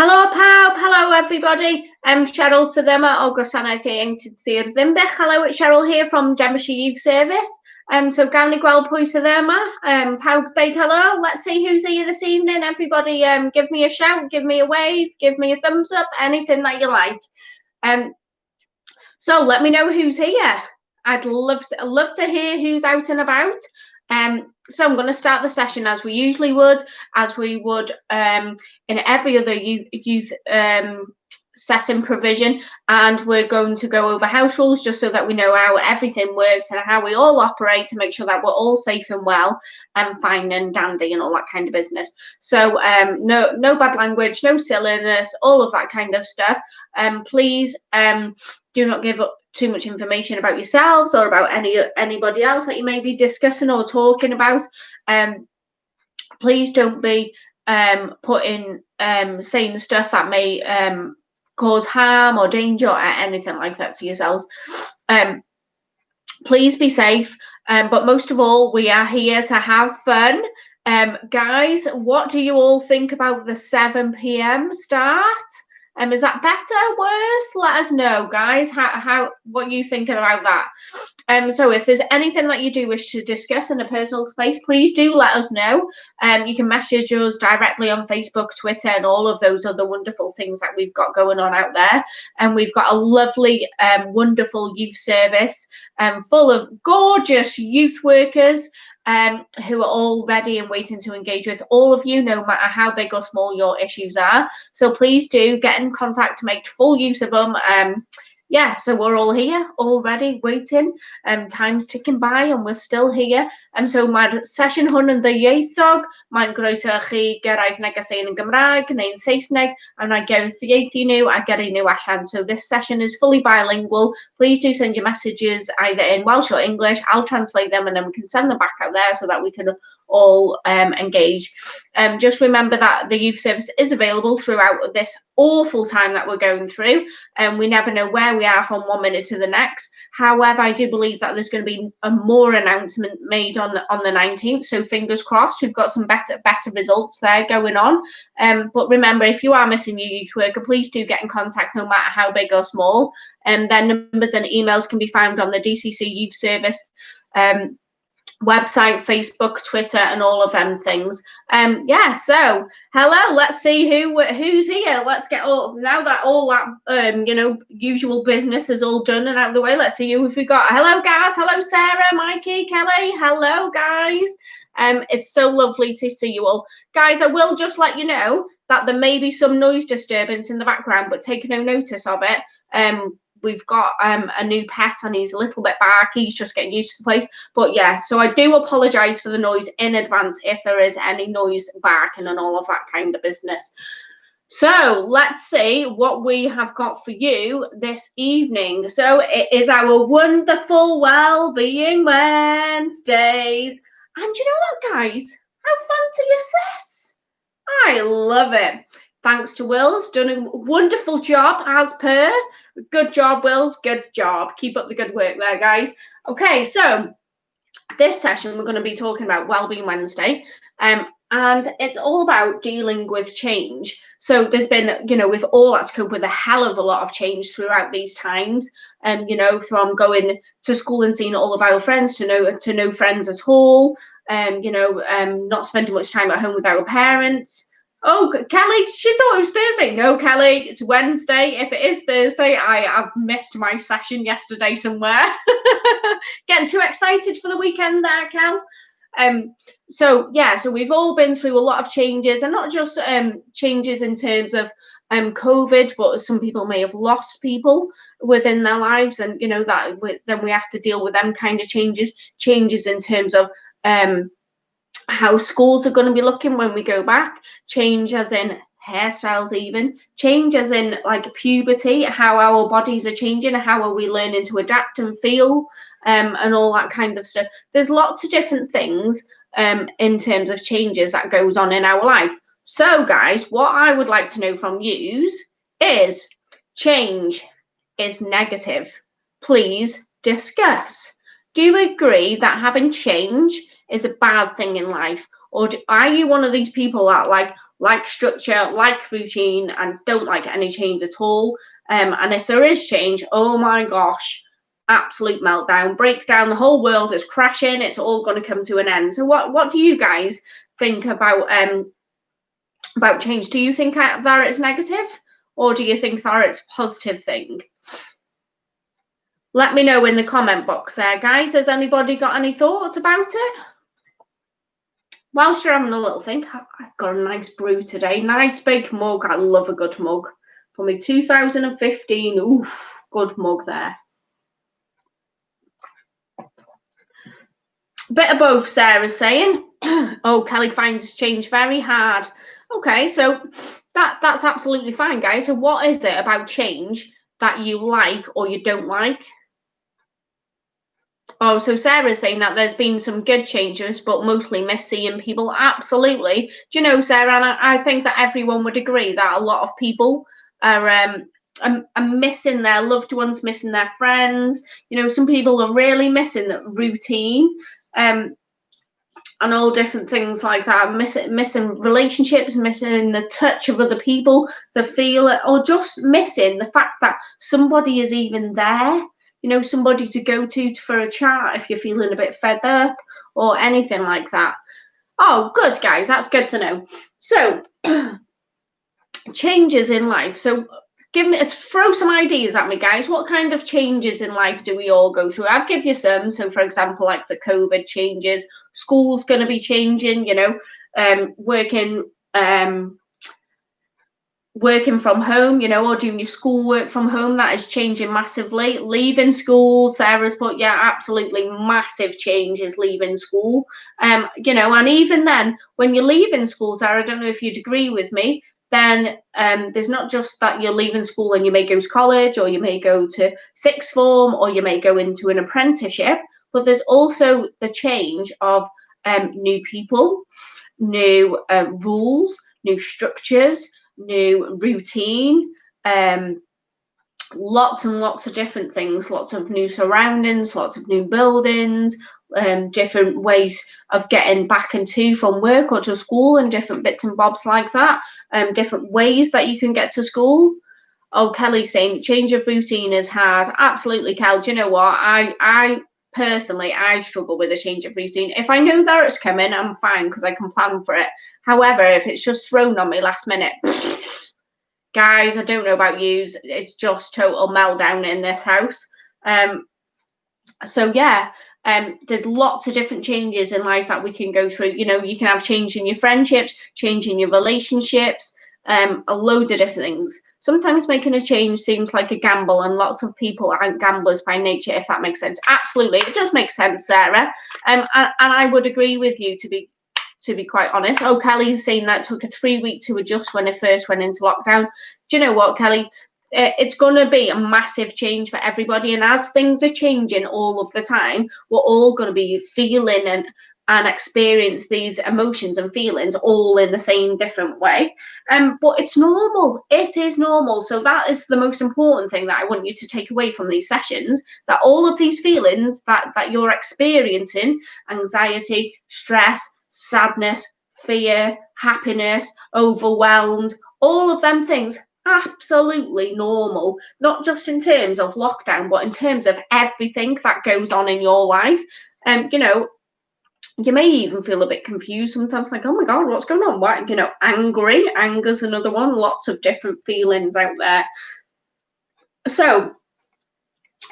Helo pawb, helo everybody. Cheryl Syddema o Gwasanaeth Ieuenctid Sir Ddinbych. Hello, it's Cheryl here from Denbighshire Youth Service. So gawn ni gweld pwy sydd yma. Pawb deud hello. Let's see who's here this evening. Everybody give me a shout, give me a wave, give me a thumbs up, anything that you like. So let me know who's here. I'd love to hear who's out and about. So I'm going to start the session as we usually would, in every other youth setting provision, and we're going to go over house rules just so that we know how everything works and how we all operate to make sure that we're all safe and well and fine and dandy and all that kind of business. So no bad language, no silliness, all of that kind of stuff. Please do not give up too much information about yourselves or about anybody else that you may be discussing or talking about. Please don't be saying stuff that may cause harm or danger or anything like that to yourselves. Please be safe, but most of all, we are here to have fun. Guys, what do you all think about the 7 p.m. start? Is that better, worse? Let us know, guys, what you thinking about that. So if there's anything that you do wish to discuss in a personal space, please do let us know. You can message us directly on Facebook, Twitter, and all of those other wonderful things that we've got going on out there. And we've got a lovely, wonderful youth service full of gorgeous youth workers who are all ready and waiting to engage with all of you, no matter how big or small your issues are. So please do get in contact, make full use of them. Yeah, so we're all here, all ready, waiting. Time's ticking by and we're still here. So mae'r sesiwn hwn yn ddwyieithog. Mae'n groeso chi gyrraedd negeseuon yn Gymraeg neu'n Saesneg, a wna i gyfieithu nhw a gyrru nhw allan. So this session is fully bilingual. Please do send your messages either in Welsh or English. I'll translate them and then we can send them back out there so that we can all engage. Just remember that the youth service is available throughout this awful time that we're going through, and we never know where we are from 1 minute to the next. However, I do believe that there's going to be a more announcement made on the 19th, so fingers crossed. We've got some better results there going on. But remember, if you are missing your youth worker, please do get in contact, no matter how big or small. Their numbers and emails can be found on the DCC Youth Service website, Facebook, Twitter, and all of them things. Yeah, so hello, let's see who's here. Let's get all that usual business is all done and out of the way. Let's see who we got. Hello guys, hello Sarah, Mikey, Kelly, hello guys. It's so lovely to see you all. Guys, I will just let you know that there may be some noise disturbance in the background, but take no notice of it. We've got a new pet and he's a little bit barky. He's just getting used to the place. But yeah, so I do apologise for the noise in advance if there is any noise barking and all of that kind of business. So let's see what we have got for you this evening. So it is our wonderful Wellbeing Wednesdays. And do you know what, guys? How fancy is this? I love it. Thanks to Will's done a wonderful job as per. Good job, Wills. Good job. Keep up the good work there, guys. Okay, so this session we're going to be talking about Wellbeing Wednesday, and it's all about dealing with change. So there's been, we've all had to cope with a hell of a lot of change throughout these times. From going to school and seeing all of our friends to no friends at all. Not spending much time at home with our parents. Oh, Kelly, she thought it was Thursday. No, Kelly, it's Wednesday. If it is Thursday, I have missed my session yesterday somewhere. Getting too excited for the weekend there, Kel. So we've all been through a lot of changes, and not just changes in terms of COVID, but some people may have lost people within their lives, and then we have to deal with them kind of changes in terms of how schools are going to be looking when we go back, change as in hairstyles, even change as in like puberty, how our bodies are changing, how are we learning to adapt and feel, and all that kind of stuff. There's lots of different things in terms of changes that goes on in our life. So guys, what I would like to know from you is, change is negative. Please discuss. Do you agree that having change is a bad thing in life? Or are you one of these people that like structure, like routine, and don't like any change at all. And if there is change, oh my gosh, absolute meltdown, breakdown, the whole world is crashing, it's all going to come to an end. So what do you guys think about change? Do you think that it's negative, or do you think that it's a positive thing? Let me know in the comment box there, guys. Has anybody got any thoughts about it? Whilst you're having a little think, I've got a nice brew today. Nice big mug. I love a good mug. For me, 2015. Oof, good mug there. Bit of both, Sarah's saying. Oh, Kelly finds change very hard. Okay, so that's absolutely fine, guys. So what is it about change that you like or you don't like? Oh, so Sarah's saying that there's been some good changes, but mostly miss seeing people. Absolutely. Do you know, Sarah, and I think that everyone would agree that a lot of people are missing their loved ones, missing their friends. You know, some people are really missing the routine and all different things like that. Missing relationships, missing the touch of other people, the feel, or just missing the fact that somebody is even there. You know, somebody to go to for a chat if you're feeling a bit fed up or anything like that. Oh, good, guys. That's good to know. So, changes in life. So, throw some ideas at me, guys. What kind of changes in life do we all go through? I've given you some. So, for example, like the COVID changes, school's going to be changing, you know, working from home, you know, or doing your schoolwork from home, that is changing massively. Leaving school, Sarah's put, yeah, absolutely massive changes leaving school. You know, and even then, when you're leaving school, Sarah, I don't know if you'd agree with me, then there's not just that you're leaving school and you may go to college, or you may go to sixth form, or you may go into an apprenticeship, but there's also the change of new people, new rules, new structures, new routine, lots and lots of different things, lots of new surroundings, lots of new buildings, different ways of getting back and to from work or to school, and different bits and bobs like that, different ways that you can get to school. Oh, Kelly's saying change of routine is hard. Absolutely, Kel. Do you know what? I personally, I struggle with a change of routine. If I know that it's coming, I'm fine because I can plan for it. However, if it's just thrown on me last minute, guys, I don't know about you, it's just total meltdown in this house. So yeah, there's lots of different changes in life that we can go through. You know, you can have change in your friendships, change in your relationships, a load of different things. Sometimes making a change seems like a gamble, and lots of people aren't gamblers by nature, if that makes sense. Absolutely, it does make sense, Sarah. And I would agree with you, to be quite honest. Oh, Kelly's saying that it took a 3 week to adjust when it first went into lockdown. Do you know what, Kelly? It's going to be a massive change for everybody, and as things are changing all of the time, we're all going to be feeling and experience these emotions and feelings all in the same different way. But it's normal. It is normal. So that is the most important thing that I want you to take away from these sessions, that all of these feelings that you're experiencing, anxiety, stress, sadness, fear, happiness, overwhelmed, all of them things, absolutely normal, not just in terms of lockdown, but in terms of everything that goes on in your life. You know, you may even feel a bit confused sometimes, like, oh my God, what's going on? What, you know, anger's another one, lots of different feelings out there. So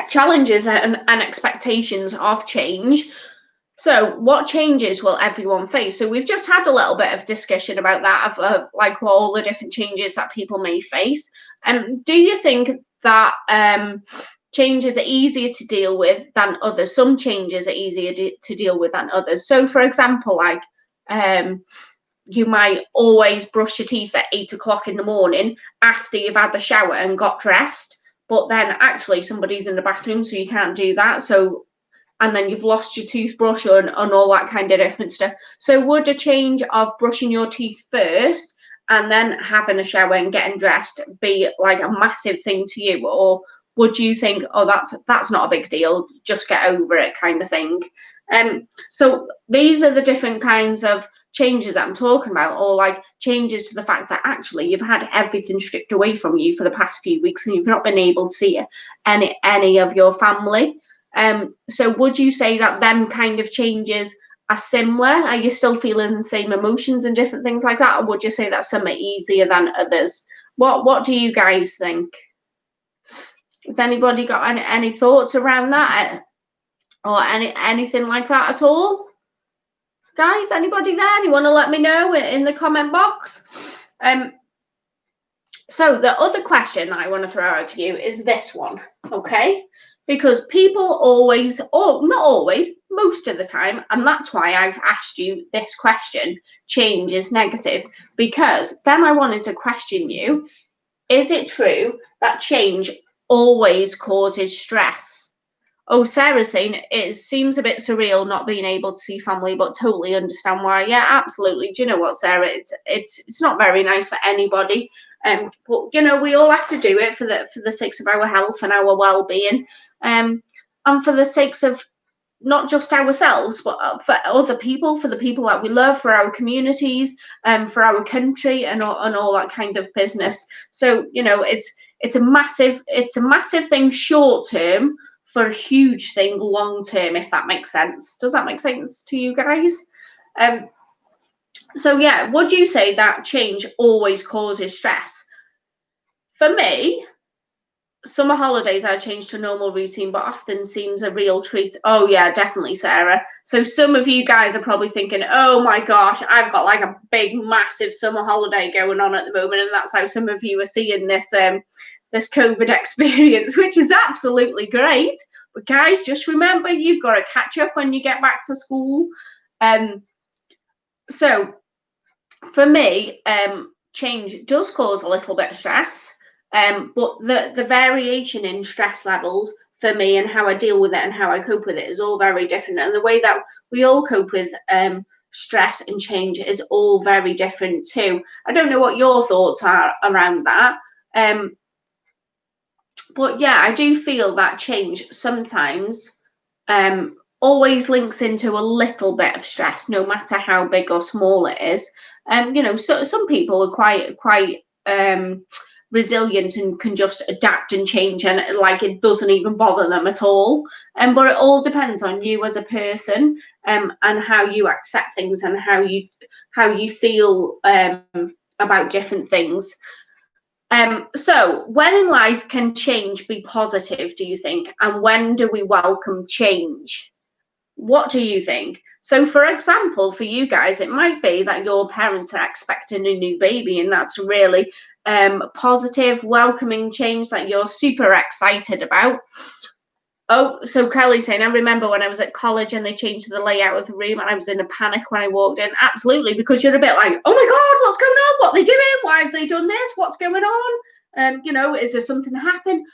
challenges and expectations of change. So what changes will everyone face? So we've just had a little bit of discussion about that, of like what all the different changes that people may face. Do you think that changes are easier to deal with than others? Some changes are easier to deal with than others. So for example, like you might always brush your teeth at 8 o'clock in the morning after you've had the shower and got dressed, but then actually somebody's in the bathroom, so you can't do that. So, and then you've lost your toothbrush and all that kind of different stuff. So would a change of brushing your teeth first and then having a shower and getting dressed be like a massive thing to you? Or would you think, oh, that's not a big deal, just get over it kind of thing? So these are the different kinds of changes that I'm talking about, or like changes to the fact that actually you've had everything stripped away from you for the past few weeks and you've not been able to see any of your family. So would you say that them kind of changes are similar? Are you still feeling the same emotions and different things like that, or would you say that's something easier than others? What do you guys think? Has anybody got any thoughts around that, or anything like that at all? Guys, anybody there? You want to let me know in the comment box? So the other question that I want to throw out to you is this one, okay? Because people always, or not always, most of the time, and that's why I've asked you this question, change is negative, because then I wanted to question you, is it true that change always causes stress? Oh, Sarah's saying it seems a bit surreal not being able to see family, but totally understand why. Yeah, absolutely. Do you know what, Sarah? It's not very nice for anybody. But you know, we all have to do it for the sakes of our health and our well-being, and for the sakes of not just ourselves, but for other people, for the people that we love, for our communities, for our country, and all that kind of business. So you know, it's a massive thing short term, for a huge thing long term, if that makes sense. Does that make sense to you guys? So yeah, would you say that change always causes stress? For me, summer holidays I change to a normal routine, but often seems a real treat. Oh yeah, definitely, Sarah. So some of you guys are probably thinking, oh my gosh, I've got like a big massive summer holiday going on at the moment, and that's how some of you are seeing this this COVID experience, which is absolutely great. But guys, just remember, you've got to catch up when you get back to school. So for me, change does cause a little bit of stress, but the variation in stress levels for me and how I deal with it and how I cope with it is all very different. And the way that we all cope with stress and change is all very different too. I don't know what your thoughts are around that. But yeah, I do feel that change sometimes always links into a little bit of stress, no matter how big or small it is. You know, so some people are quite resilient and can just adapt and change, and like it doesn't even bother them at all. But it all depends on you as a person, and how you accept things and how you feel about different things. So when in life can change be positive, do you think? And when do we welcome change? What do you think? So for example, for you guys, it might be that your parents are expecting a new baby, and that's really positive, welcoming change that you're super excited about. Oh, so Kelly's saying, I remember when I was at college and they changed the layout of the room and I was in a panic when I walked in. Absolutely, because you're a bit like, oh my God, what's going on? What are they doing? Why have they done this? What's going on? You know, is there something happen?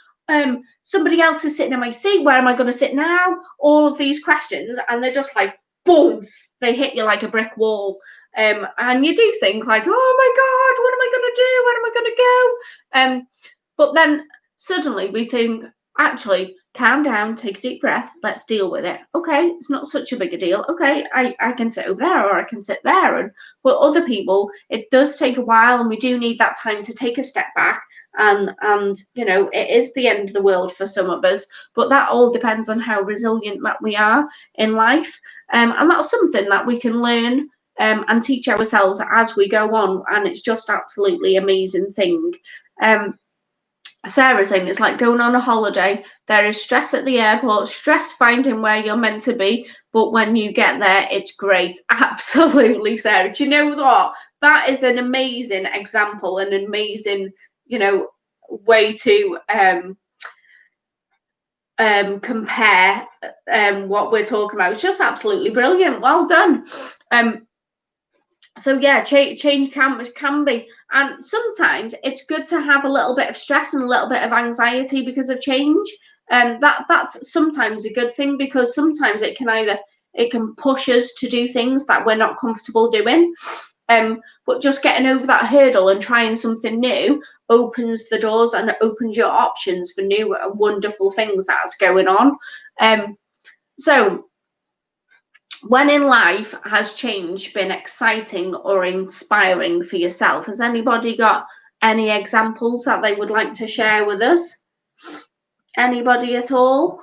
Somebody else is sitting in my seat. Where am I going to sit now? All of these questions, and they're just like, boom, they hit you like a brick wall. And you do think like, oh my God, what am I going to do? Where am I going to go? But then suddenly we think, actually, calm down, take a deep breath, let's deal with it. Okay, it's not such a big a deal. Okay, I can sit over there, or I can sit there. But other people, it does take a while, and we do need that time to take a step back. And you know, it is the end of the world for some of us, but that all depends on how resilient that we are in life. And that's something that we can learn and teach ourselves as we go on, and it's just absolutely amazing thing. Sarah's saying it's like going on a holiday. There is stress at the airport, stress finding where you're meant to be, but when you get there, it's great. Absolutely, Sarah. Do you know what? That is an amazing example, an amazing, you know, way to compare what we're talking about. It's just absolutely brilliant. Well done. So yeah, change can be, and sometimes it's good to have a little bit of stress and a little bit of anxiety because of change, and that's sometimes a good thing, because sometimes it can push us to do things that we're not comfortable doing. But just getting over that hurdle and trying something new opens the doors and opens your options for new wonderful things that's going on. So when in life has change been exciting or inspiring for yourself? Has anybody got any examples that they would like to share with us? Anybody at all?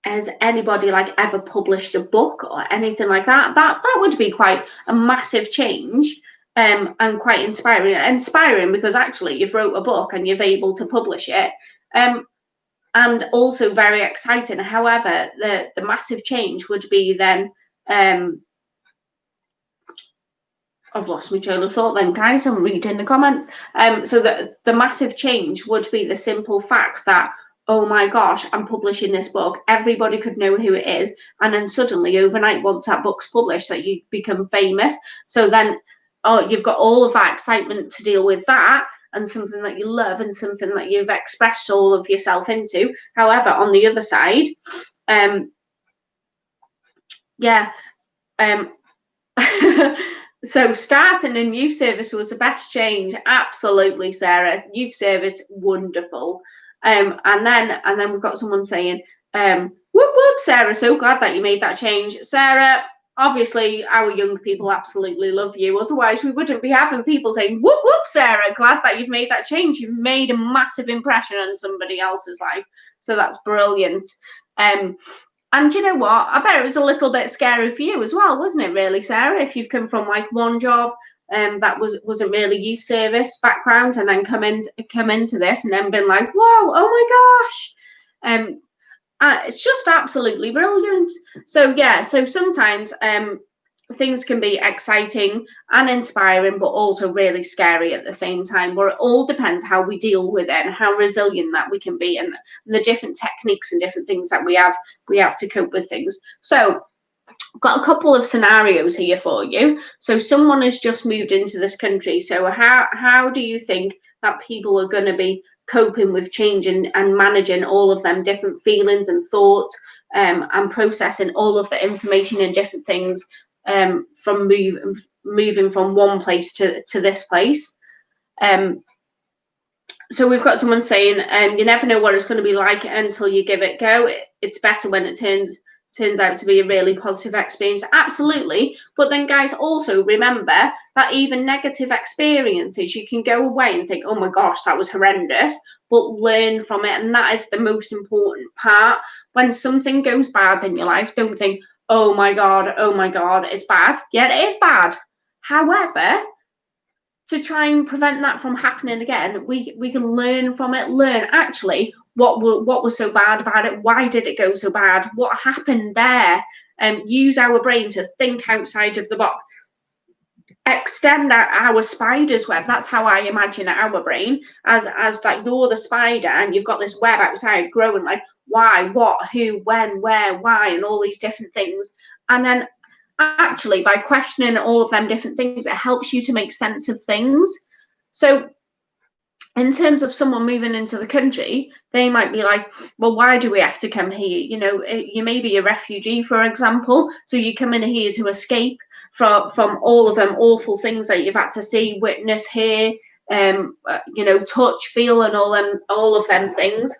Has anybody like ever published a book or anything like that? That would be quite a massive change, and quite inspiring because actually you've wrote a book and you've able to publish it, and also very exciting. However, the massive change would be then, I've lost my train of thought then, guys. I'm reading the comments. So the massive change would be the simple fact that, oh my gosh, I'm publishing this book. Everybody could know who it is. And then suddenly overnight, once that book's published, that you become famous. So then, oh, you've got all of that excitement to deal with that, and something that you love and something that you've expressed all of yourself into. However, on the other side, so starting a youth service was the best change. Absolutely, Sarah. Youth service, wonderful. And then we've got someone saying, whoop whoop, Sarah, so glad that you made that change. Sarah, obviously our young people absolutely love you. Otherwise we wouldn't be having people saying, whoop whoop, Sarah, glad that you've made that change. You've made a massive impression on somebody else's life. So that's brilliant. And you know what? I bet it was a little bit scary for you as well, wasn't it, really, Sarah? If you've come from like one job that wasn't really youth service background, and then come into this and then been like, whoa, oh my gosh. It's just absolutely brilliant. So yeah, so sometimes things can be exciting and inspiring, but also really scary at the same time, where it all depends how we deal with it and how resilient that we can be, and the different techniques and different things that we have to cope with things. So I've got a couple of scenarios here for you. So someone has just moved into this country. So how do you think that people are going to be coping with change and managing all of them different feelings and thoughts, and processing all of the information and different things, from moving from one place to this place? So we've got someone saying, you never know what it's going to be like until you give it a go. It's better when it turns out to be a really positive experience. Absolutely. But then, guys, also remember that even negative experiences, you can go away and think, oh my gosh, that was horrendous, but learn from it. And that is the most important part. When something goes bad in your life, don't think, oh my God, it's bad. Yeah, it is bad. However, to try and prevent that from happening again, we can learn from it. Learn actually what was so bad about it. Why did it go so bad? What happened there? Use our brain to think outside of the box. Extend our spider's web. That's how I imagine our brain, as like you're the spider and you've got this web outside growing, like why, what, who, when, where, why, and all these different things. And then actually by questioning all of them different things, it helps you to make sense of things. So in terms of someone moving into the country, they might be like, well, why do we have to come here? You know, you may be a refugee, for example, so you come in here to escape from all of them awful things that you've had to see, witness, hear, you know, touch, feel, and all of them things.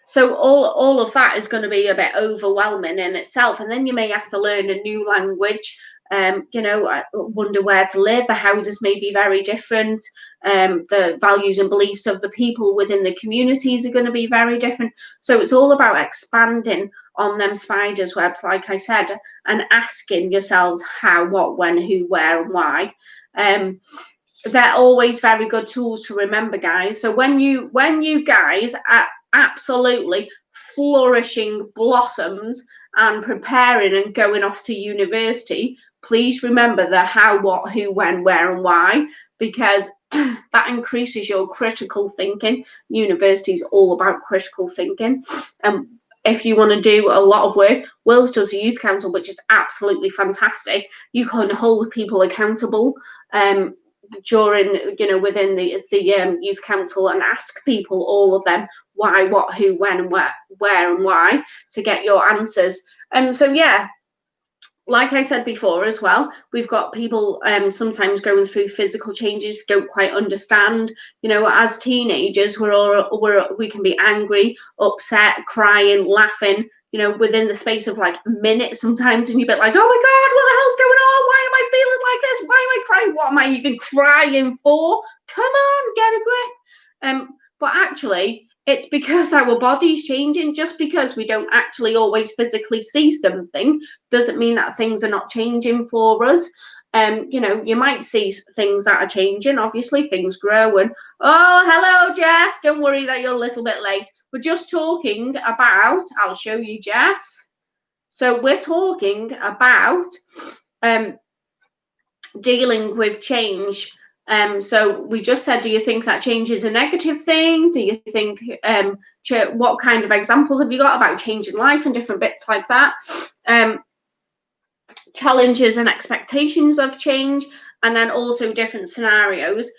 So all of that is going to be a bit overwhelming in itself. And then you may have to learn a new language. You know, I wonder where to live. The houses may be very different. The values and beliefs of the people within the communities are going to be very different. So it's all about expanding on them spiders' webs, like I said, and asking yourselves how, what, when, who, where, and why. They're always very good tools to remember, guys. So when you guys are absolutely flourishing blossoms and preparing and going off to university, please remember the how, what, who, when, where, and why, because that increases your critical thinking. University is all about critical thinking. If you want to do a lot of work, Wales does a youth council, which is absolutely fantastic. You can hold people accountable during, you know, within the youth council, and ask people, all of them, why, what, who, when, and where and why, to get your answers. So yeah, like I said before as well, we've got people sometimes going through physical changes we don't quite understand. You know, as teenagers, we can be angry, upset, crying, laughing, you know, within the space of like minutes sometimes, and you're a bit like, oh my God, what the hell's going on? Why am I feeling like this? Why am I crying? What am I even crying for? Come on, get a grip. But actually, it's because our body's changing. Just because we don't actually always physically see something doesn't mean that things are not changing for us. You know, you might see things that are changing. Obviously, things grow. And oh, hello, Jess. Don't worry that you're a little bit late. We're just talking about, I'll show you, Jess. So we're talking about dealing with change. So we just said, do you think that change is a negative thing? Do you think, what kind of examples have you got about changing life and different bits like that? Challenges and expectations of change, and then also different scenarios.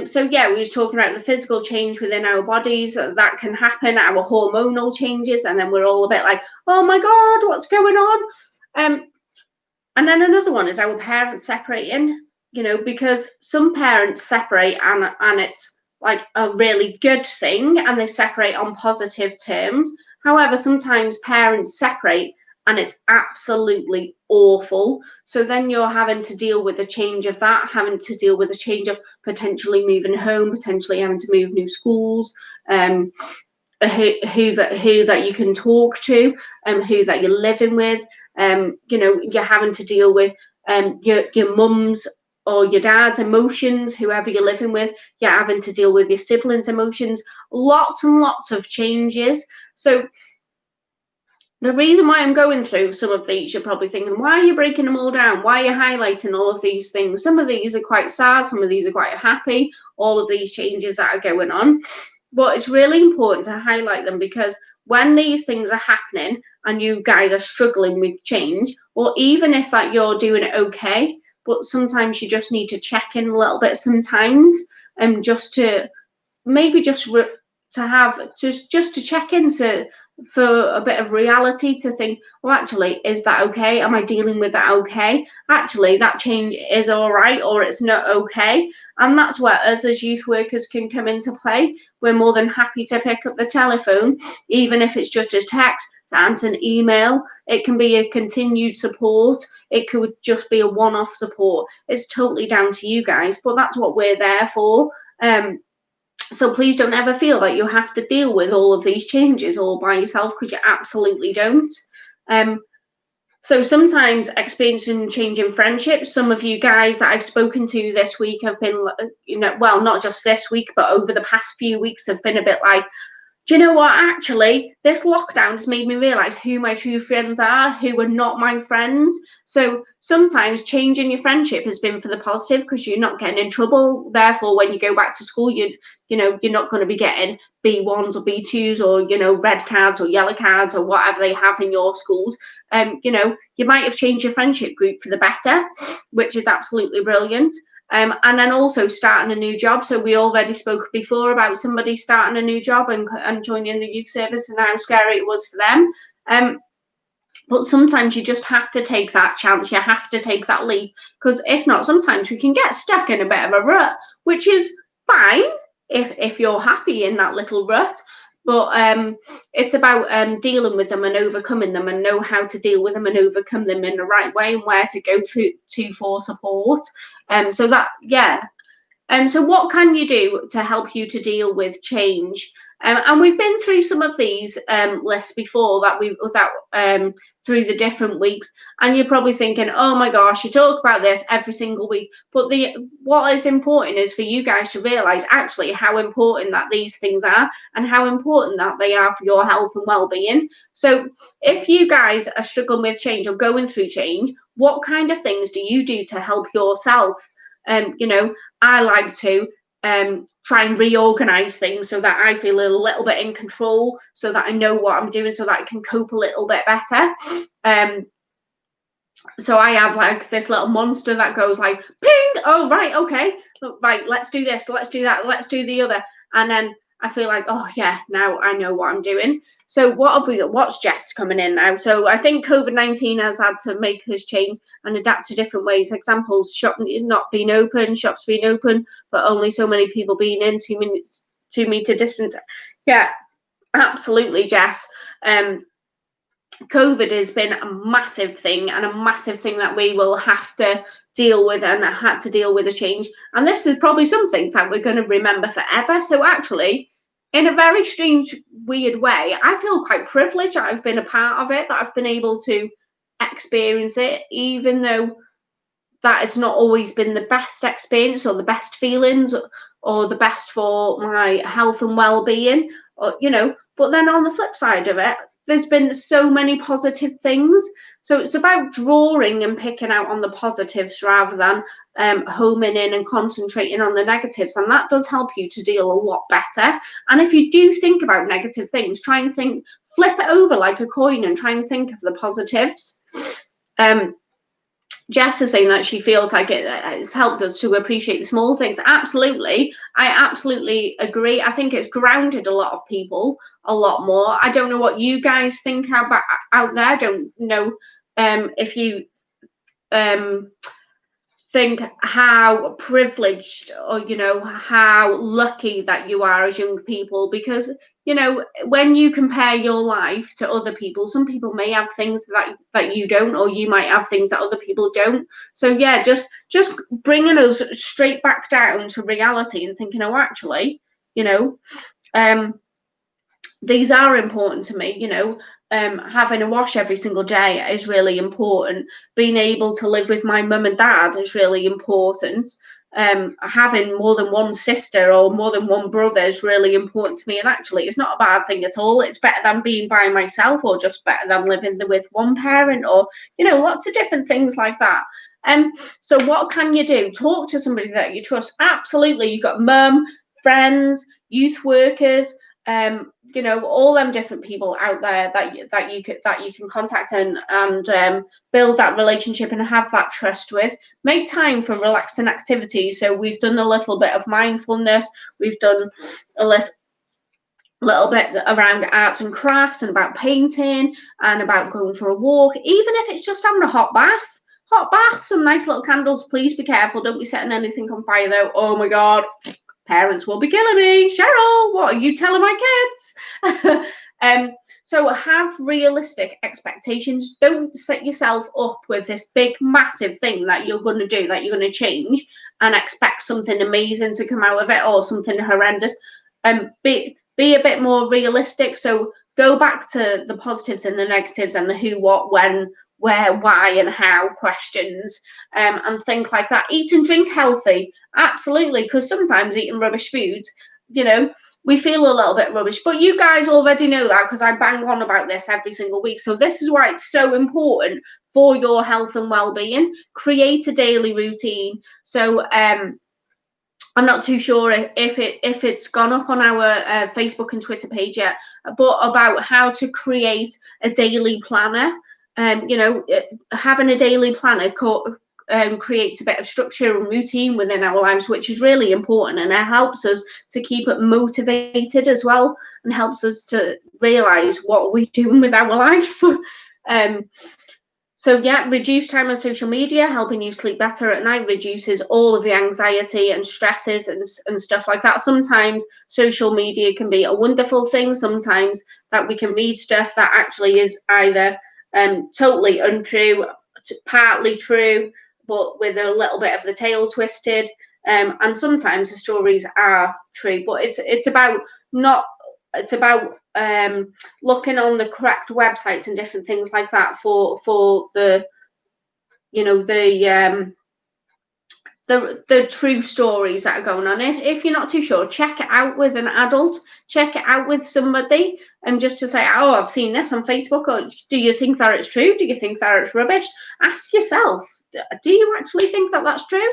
So yeah, we was talking about the physical change within our bodies that can happen, our hormonal changes, and then we're all a bit like, oh my God, what's going on? And then another one is our parents separating, you know, because some parents separate and it's like a really good thing and they separate on positive terms. However, sometimes parents separate and it's absolutely awful. So then you're having to deal with the change of that, having to deal with the change of potentially moving home, potentially having to move new schools, who that you can talk to, who that you're living with. You know, you're having to deal with your mum's or your dad's emotions, whoever you're living with. You're having to deal with your siblings' emotions. Lots and lots of changes. So the reason why I'm going through some of these, you're probably thinking, why are you breaking them all down? Why are you highlighting all of these things? Some of these are quite sad, some of these are quite happy, all of these changes that are going on. But it's really important to highlight them, because when these things are happening and you guys are struggling with change, or even if that you're doing it okay, but sometimes you just need to check in a little bit sometimes, and just to maybe just to check in, so for a bit of reality, to think, well, actually, is that okay? Am I dealing with that okay? Actually, that change is all right, or it's not okay. And that's where us as youth workers can come into play. We're more than happy to pick up the telephone, even if it's just a text, to answer an email. It can be a continued support. It could just be a one-off support. It's totally down to you guys, but that's what we're there for. So please don't ever feel that you have to deal with all of these changes all by yourself, because you absolutely don't. So sometimes experiencing change in friendships, some of you guys that I've spoken to this week have been, you know, well, not just this week, but over the past few weeks have been a bit like, do you know what, actually, this lockdown has made me realise who my true friends are, who are not my friends. So sometimes changing your friendship has been for the positive, because you're not getting in trouble. Therefore, when you go back to school, you're not going to be getting B1s or B2s, or, you know, red cards or yellow cards or whatever they have in your schools. You know, you might have changed your friendship group for the better, which is absolutely brilliant. And then also starting a new job. So we already spoke before about somebody starting a new job and joining the youth service, and how scary it was for them. But sometimes you just have to take that chance. You have to take that leap, because if not, sometimes we can get stuck in a bit of a rut, which is fine if you're happy in that little rut. But it's about dealing with them and overcoming them, and know how to deal with them and overcome them in the right way, and where to go to for support. So that, yeah. So what can you do to help you to deal with change? And we've been through some of these lists before, through the different weeks, and you're probably thinking, oh my gosh, you talk about this every single week. But what is important is for you guys to realise actually how important that these things are, and how important that they are for your health and well-being. So if you guys are struggling with change or going through change, what kind of things do you do to help yourself? You know, I like to try and reorganize things so that I feel a little bit in control, so that I know what I'm doing, so that I can cope a little bit better. So I have like this little monster that goes like, ping, oh, right, okay, right, let's do this, let's do that, let's do the other. And then I feel like, oh yeah, now I know what I'm doing. So what have we got? What's Jess coming in now? So I think COVID-19 has had to make us change and adapt to different ways. Examples: shop not being open, shops being open, but only so many people being in, 2 meter distance. Yeah, absolutely, Jess. COVID has been a massive thing, and a massive thing that we will have to deal with, and had to deal with a change. And this is probably something that we're going to remember forever. So actually, in a very strange, weird way, I feel quite privileged that I've been a part of it, that I've been able to experience it, even though that it's not always been the best experience or the best feelings or the best for my health and well-being, or but then on the flip side of it, there's been so many positive things. So it's about drawing and picking out on the positives rather than homing in and concentrating on the negatives, and that does help you to deal a lot better. And if you do think about negative things, try and flip it over like a coin and try and think of the positives. Jess is saying that she feels like it's helped us to appreciate the small things. Absolutely. I absolutely agree. I think it's grounded a lot of people a lot more. I don't know what you guys think about out there. I don't know if you think how privileged or how lucky that you are as young people, because when you compare your life to other people, some people may have things that you don't, or you might have things that other people don't. So yeah, just bringing us straight back down to reality and thinking, oh, actually, these are important to me. Having a wash every single day is really important. Being able to live with my mum and dad is really important. Having more than one sister or more than one brother is really important to me. And actually, it's not a bad thing at all. It's better than being by myself, or just better than living with one parent, or lots of different things like that. So what can you do? Talk to somebody that you trust. Absolutely. You've got mum, friends, youth workers, all them different people out there that you can contact and build that relationship and have that trust with. Make time for relaxing activities. So we've done a little bit of mindfulness. We've done a little bit around arts and crafts, and about painting, and about going for a walk, even if it's just having a hot bath, some nice little candles. Please be careful, don't be setting anything on fire though. Oh my god, parents will be killing me. Cheryl, what are you telling my kids? So have realistic expectations. Don't set yourself up with this big, massive thing that you're going to do, that you're going to change, and expect something amazing to come out of it, or something horrendous. Be a bit more realistic. So go back to the positives and the negatives, and the who, what, when, where, why, and how questions, and think like that. Eat and drink healthy. Absolutely, because sometimes eating rubbish foods, we feel a little bit rubbish. But you guys already know that, because I bang on about this every single week. So this is why it's so important for your health and well-being. Create a daily routine. So I'm not too sure if it's gone up on our Facebook and Twitter page yet, but about how to create a daily planner. Having a daily planner creates a bit of structure and routine within our lives, which is really important, and it helps us to keep it motivated as well, and helps us to realize what we're doing with our life. So yeah, reduce time on social media, helping you sleep better at night, reduces all of the anxiety and stresses and stuff like that. Sometimes social media can be a wonderful thing. Sometimes that we can read stuff that actually is either totally untrue, partly true, but with a little bit of the tail twisted. And sometimes the stories are true, but it's about looking on the correct websites and different things like that for the the true stories that are going on. If you're not too sure, check it out with an adult, check it out with somebody, and just to say, oh, I've seen this on Facebook, or do you think that it's true? Do you think that it's rubbish? Ask yourself, do you actually think that that's true?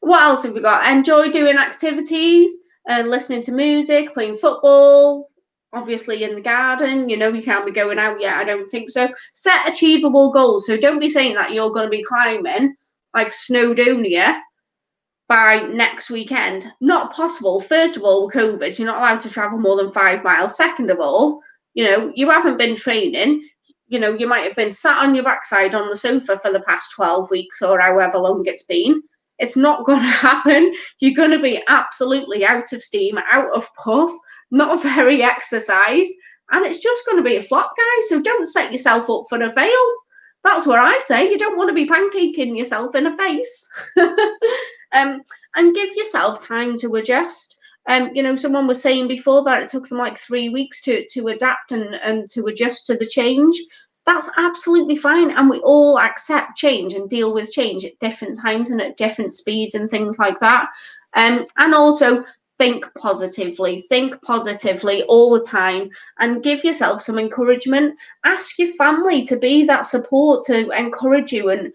What else have we got? Enjoy doing activities, listening to music, playing football, obviously in the garden. You can't be going out yet, I don't think so. Set achievable goals. So don't be saying that you're going to be climbing like Snowdonia by next weekend. Not possible. First of all, with COVID, you're not allowed to travel more than 5 miles. Second of all, you haven't been training. You might have been sat on your backside on the sofa for the past 12 weeks or however long it's been. It's not going to happen. You're going to be absolutely out of steam, out of puff, not very exercised, and it's just going to be a flop, guys. So don't set yourself up for a fail. That's what I say. You don't want to be pancaking yourself in the face. And give yourself time to adjust. Someone was saying before that it took them like 3 weeks to adapt and to adjust to the change. That's absolutely fine. And we all accept change and deal with change at different times and at different speeds and things like that. And also think positively all the time, and give yourself some encouragement. Ask your family to be that support, to encourage you and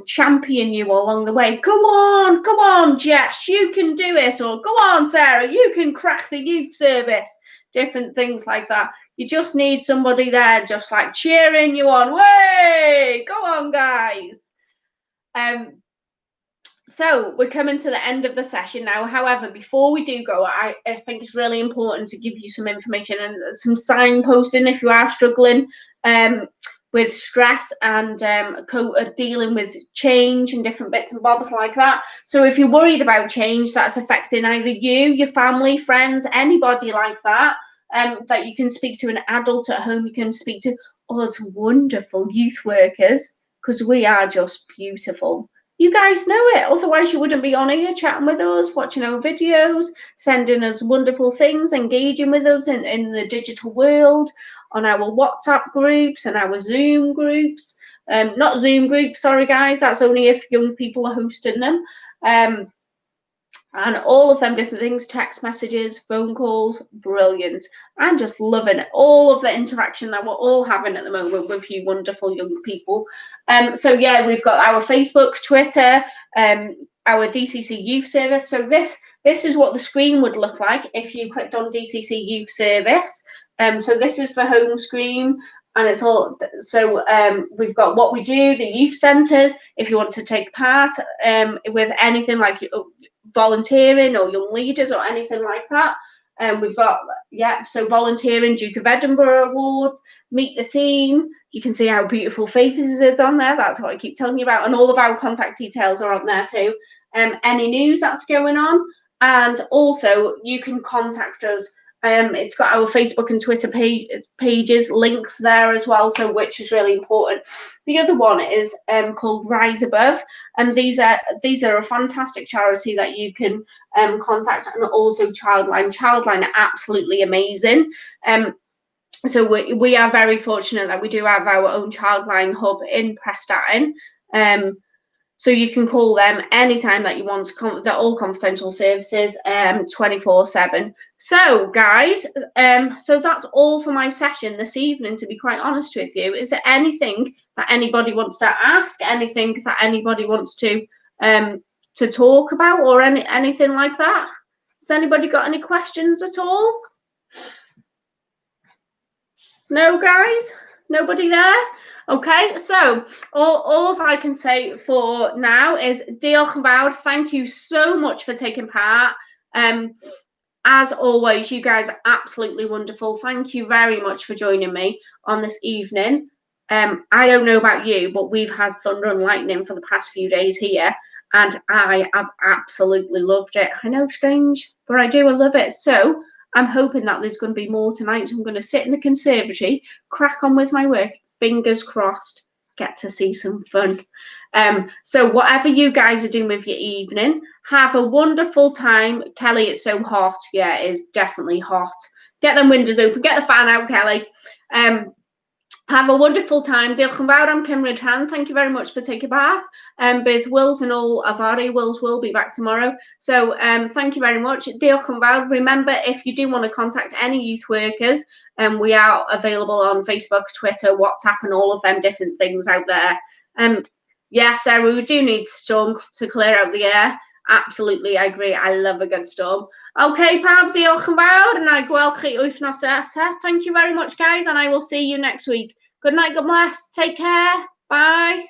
champion you along the way. Go on, Jess, you can do it. Or go on, Sarah, you can crack the youth service. Different things like that. You just need somebody there just like cheering you on. Way, go on, guys. So we're coming to the end of the session now. However, before we do go, I think it's really important to give you some information and some signposting if you are struggling with stress and dealing with change and different bits and bobs like that. So if you're worried about change that's affecting either you, your family, friends, anybody like that, that you can speak to an adult at home, you can speak to us wonderful youth workers, because we are just beautiful. You guys know it. Otherwise, you wouldn't be on here chatting with us, watching our videos, sending us wonderful things, engaging with us in the digital world, on our WhatsApp groups and our Zoom groups. Not Zoom groups, sorry, guys. That's only if young people are hosting them. And all of them different things, text messages, phone calls, brilliant. I'm just loving all of the interaction that we're all having at the moment with you wonderful young people. So yeah, we've got our Facebook, Twitter, our DCC Youth Service. So this is what the screen would look like if you clicked on DCC Youth Service. So this is the home screen. And it's all, so we've got what we do, the youth centres, if you want to take part with anything like volunteering or young leaders or anything like that. We've got, so volunteering, Duke of Edinburgh Awards, meet the team. You can see how beautiful Faces is on there. That's what I keep telling you about. And all of our contact details are on there too. Any news that's going on. And also you can contact us. It's got our Facebook and Twitter pages, links there as well, so which is really important. The other one is called Rise Above, and these are a fantastic charity that you can contact, and also Childline. Childline are absolutely amazing. So we are very fortunate that we do have our own Childline hub in Prestatyn. So you can call them anytime that you want. They're all confidential services, 24/7. So guys, so that's all for my session this evening, to be quite honest with you. Is there anything that anybody wants to ask? Anything that anybody wants to talk about, or anything like that? Has anybody got any questions at all? No, guys? Nobody there? Okay, so all I can say for now is diolch yn fawr. Thank you so much for taking part. As always, you guys are absolutely wonderful. Thank you very much for joining me on this evening. I don't know about you, but we've had thunder and lightning for the past few days here, and I have absolutely loved it. I know, strange, but I do. I love it. So I'm hoping that there's going to be more tonight. So I'm going to sit in the conservatory, crack on with my work. Fingers crossed, get to see some fun. So whatever you guys are doing with your evening, have a wonderful time. Kelly, it's so hot. Yeah, it is definitely hot. Get them windows open. Get the fan out, Kelly. Have a wonderful time. Diolch yn fawr am cymryd rhan. Thank you very much for taking part. Both Wills and all Avari. Wills will be back tomorrow. So thank you very much. Diolch yn fawr. Remember, if you do want to contact any youth workers, we are available on Facebook, Twitter, WhatsApp, and all of them different things out there. Yes, Sarah, we do need storm to clear out the air. Absolutely, I agree. I love a good storm. Okay, pawb, diolch yn fawr, and I gweld chi wythnos nesa. Thank you very much, guys, and I will see you next week. Good night, God bless. Take care. Bye.